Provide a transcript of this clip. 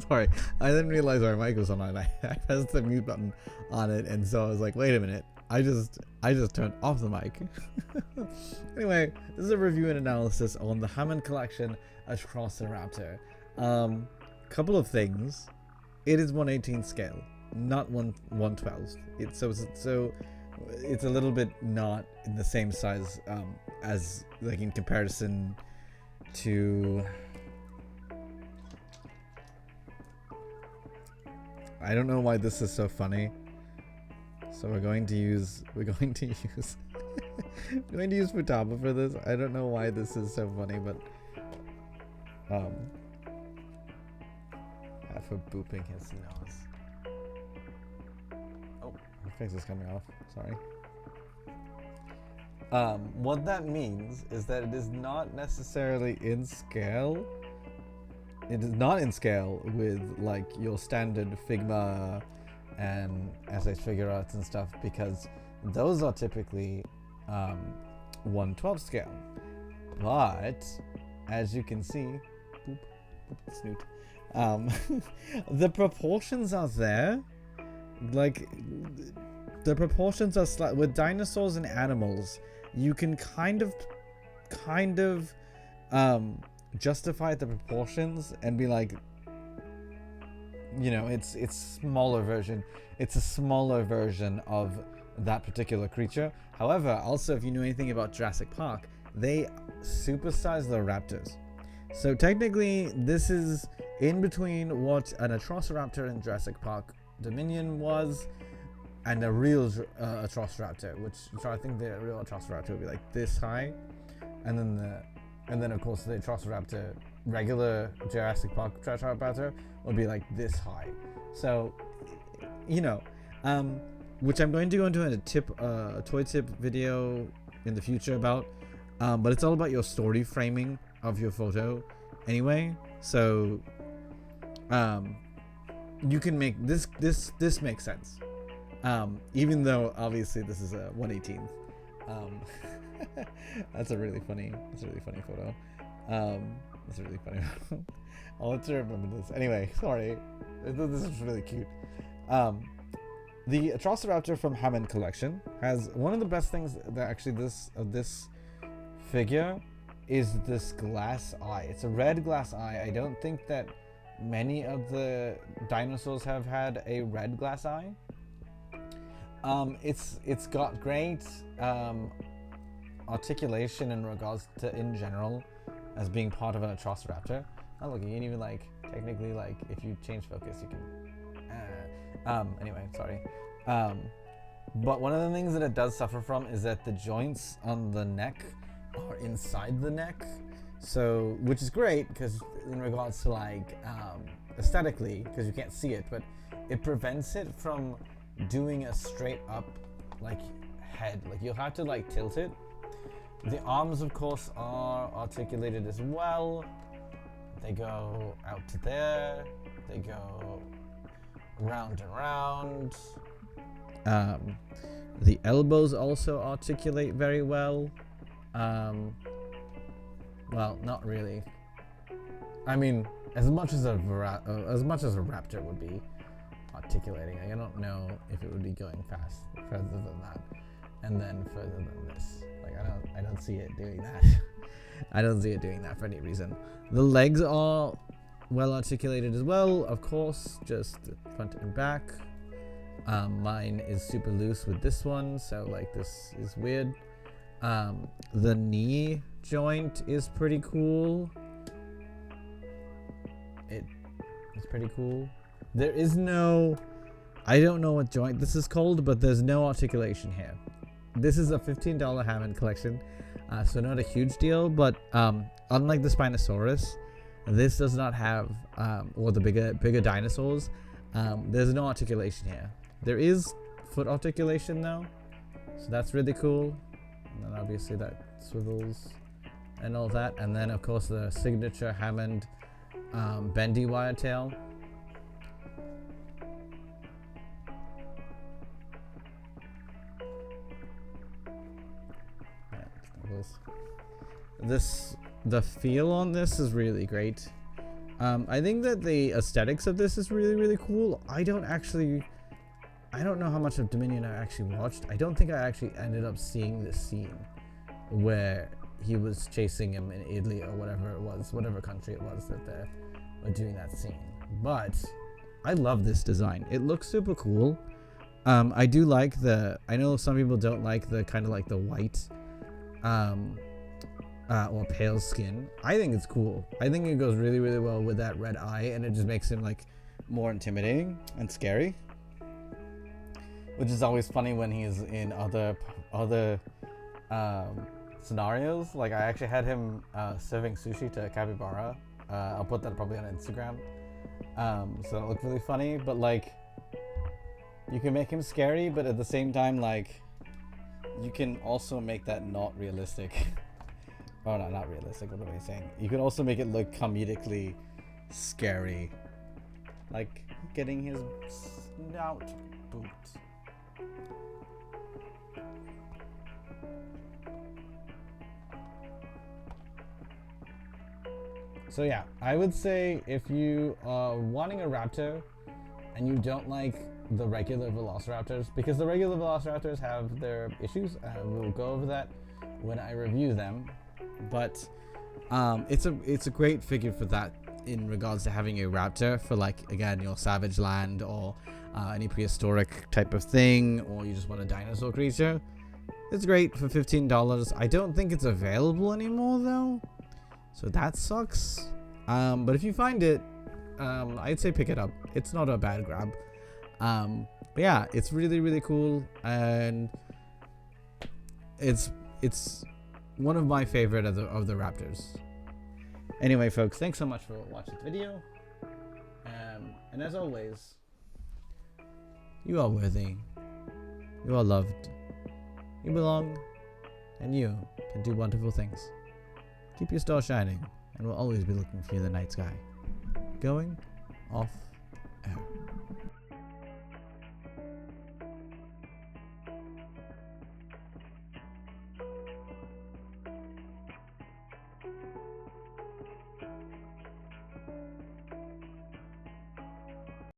Sorry, I didn't realize our mic was on. I pressed the mute button on it, and so I was like, wait a minute. I just turned off the mic. Anyway, this is a review and analysis on the Hammond collection Atrociraptor. Couple of things. It is 1/18 scale, not 1/12. It's a little bit not in the same size as like in comparison to. I don't know why this is so funny. So we're going to use Futaba for this. I don't know why this is so funny, but for booping his nose. Oh, my face is coming off. Sorry. What that means is that it is not necessarily in scale. It is not in scale with like your standard Figma and SH figure arts and stuff, because those are typically 1/12 scale. But as you can see, snoot, the proportions are there. Like the proportions are slight. With dinosaurs and animals, you can kind of justify the proportions and be like, you know, it's smaller version. It's a smaller version of that particular creature. However, also if you know anything about Jurassic Park, they supersize the raptors. So technically, this is in between what an Atrociraptor in Jurassic Park Dominion was, and a real Atrociraptor, which I think the real Atrociraptor would be like this high, and then of course the Atrociraptor, regular Jurassic Park Atrociraptor, will be like this high. So, you know, which I'm going to go into in a toy tip video in the future about, but it's all about your story framing of your photo anyway. So, you can make this makes sense. Even though obviously this is a 1/18. That's a really funny photo. That's a really funny photo. I'll have to remember this. Anyway, sorry. This is really cute. The Atrociraptor from Hammond collection has one of the best things that actually this figure is this glass eye. It's a red glass eye. I don't think that many of the dinosaurs have had a red glass eye. It's got great articulation in regards to in general as being part of an Atrociraptor. Oh look, you can even like technically like if you change focus you can anyway, sorry. But one of the things that it does suffer from is that the joints on the neck are inside the neck. So, which is great because in regards to like aesthetically, because you can't see it, but it prevents it from doing a straight up like head. Like you'll have to like tilt it. The arms of course are articulated as well. They go out to there. They go round and round. The elbows also articulate very well. Well, not really. I mean, as much as a raptor would be articulating, I don't know if it would be going further than that, and then further than this. Like I don't see it doing that. I don't see it doing that for any reason. The legs are well articulated as well, of course, just front and back. Mine is super loose with this one, so like this is weird. The knee joint is pretty cool. It's pretty cool. There is no, I don't know what joint this is called, but there's no articulation here. This is a $15 Hammond collection, so not a huge deal, but unlike the Spinosaurus, this does not have, or the bigger dinosaurs, there's no articulation here. There is foot articulation though, so that's really cool. And then obviously that swivels and all that, and then of course the signature Hammond bendy wire tail. The feel on this is really great. I think that the aesthetics of this is really, really cool. I don't know how much of Dominion I actually watched. I don't think I actually ended up seeing this scene where he was chasing him in Italy or whatever it was, whatever country it was that they were doing that scene. But I love this design. It looks super cool. I do like I know some people don't like the kind of like the white or pale skin. I think it's cool. I think it goes really, really well with that red eye, and it just makes him like more intimidating and scary. Which is always funny when he's in other scenarios. Like I actually had him serving sushi to a capybara. I'll put that probably on Instagram. So it'll look really funny. But like, you can make him scary, but at the same time, like, you can also make that not realistic. Oh no, not realistic. What am I saying? You can also make it look comedically scary, like getting his snout boot. So yeah, I would say if you are wanting a raptor and you don't like the regular velociraptors, because the regular velociraptors have their issues, we'll go over that when I review them. But it's a great figure for that in regards to having a raptor for, like, again, your savage land or any prehistoric type of thing, or you just want a dinosaur creature. It's great for $15. I don't think it's available anymore though, so that sucks. But if you find it, I'd say pick it up. It's not a bad grab. But yeah, it's really, really cool, and it's one of my favorite of the raptors. Anyway, folks, thanks so much for watching the video. And as always, you are worthy. You are loved. You belong. And you can do wonderful things. Keep your star shining, and we'll always be looking for you in the night sky. Going off